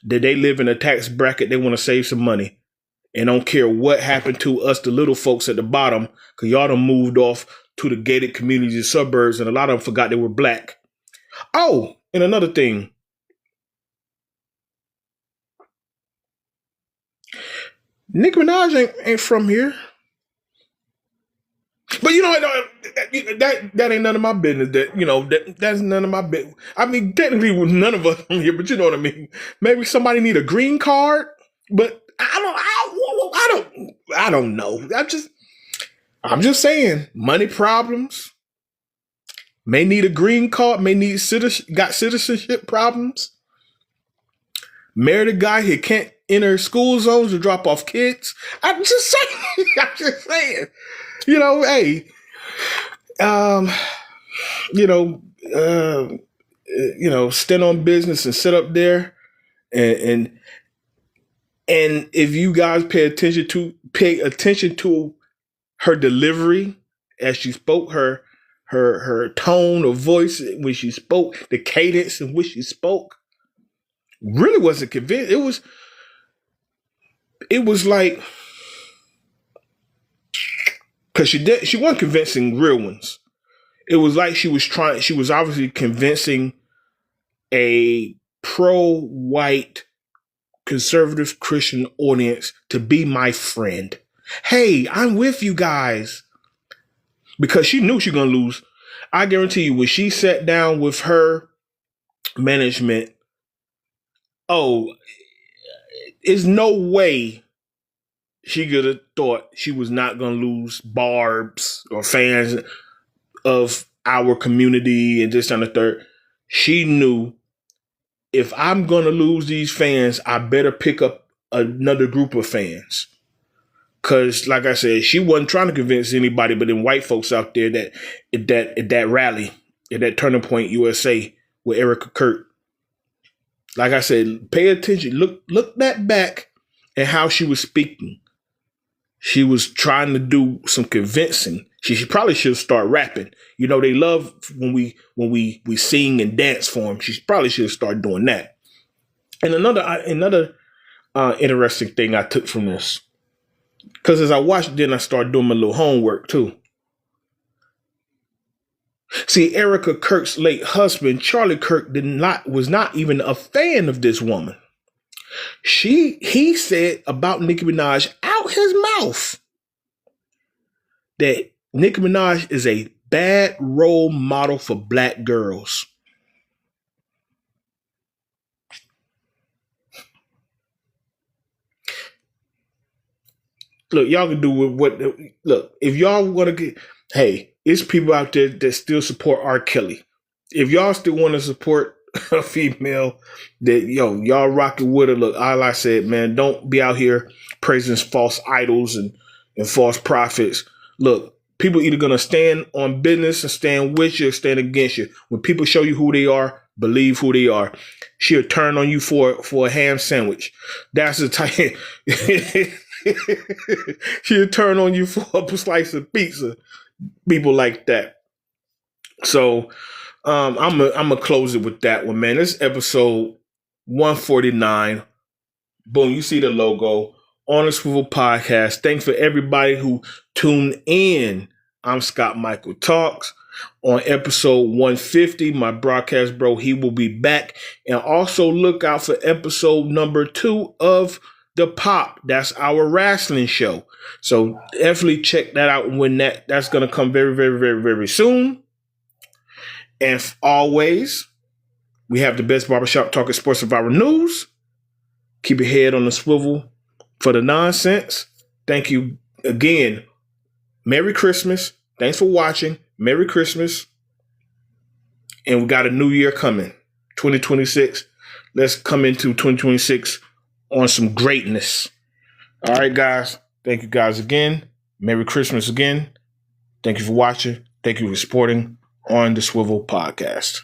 that they live in a tax bracket. They want to save some money and don't care what happened to us, the little folks at the bottom, because y'all done moved off to the gated communities and suburbs, and a lot of them forgot they were black. Oh, and another thing. Nicki Minaj ain't from here. But that ain't none of my business. That's none of my business. I mean, technically, none of us from here, but you know what I mean. Maybe somebody need a green card, but I don't know. I'm just saying, money problems. May need a green card. May need got citizenship problems. Married a guy who can't enter school zones to drop off kids. I'm just saying. Hey, stand on business and sit up there, and if you guys pay attention to her delivery as she spoke, her tone of voice when she spoke, the cadence in which she spoke, really wasn't convinced. It was like. Because she wasn't convincing real ones. It was like she was obviously convincing a pro-white conservative Christian audience to be my friend. Hey, I'm with you guys. Because she knew she was going to lose. I guarantee you, when she sat down with her management, there's no way she could have thought she was not going to lose barbs or fans of our community and this and the third. She knew, if I'm going to lose these fans, I better pick up another group of fans. Because, like I said, she wasn't trying to convince anybody but them white folks out there that at that rally, at that Turning Point USA with Erica Kurt. Like I said, pay attention. Look that back at how she was speaking. She was trying to do some convincing. She probably should start rapping. They love when we sing and dance for them. She probably should start doing that. And another interesting thing I took from this, because as I watched, then I started doing my little homework too. See, Erica Kirk's late husband, Charlie Kirk, was not even a fan of this woman. He said about Nicki Minaj out his mouth that Nicki Minaj is a bad role model for black girls. Look, y'all can do look, if y'all want to get, hey, it's people out there that still support R. Kelly. If y'all still want to support a female that, y'all rocking with her, look, all I said, man, don't be out here praising false idols and false prophets. Look, people either going to stand on business and stand with you or stand against you. When people show you who they are, believe who they are. She'll turn on you for a ham sandwich. That's the type. She'll turn on you for a slice of pizza. People like that. So I'm gonna close it with that one, man. This is episode 149. Boom, you see the logo on the Swivel Podcast. Thanks for everybody who tuned in. I'm Scott Michael Talks. On episode 150, my broadcast bro, he will be back. And also look out for episode number 2 of The Pop. That's our wrestling show. So definitely check that out when that's going to come very, very, very, very soon. And always, we have the best barbershop talking sports survivor news. Keep your head on the swivel for the nonsense. Thank you again. Merry Christmas. Thanks for watching. Merry Christmas. And we got a new year coming, 2026. Let's come into 2026 on some greatness. All right, guys. Thank you guys again. Merry Christmas again. Thank you for watching. Thank you for supporting on the Swivel Podcast.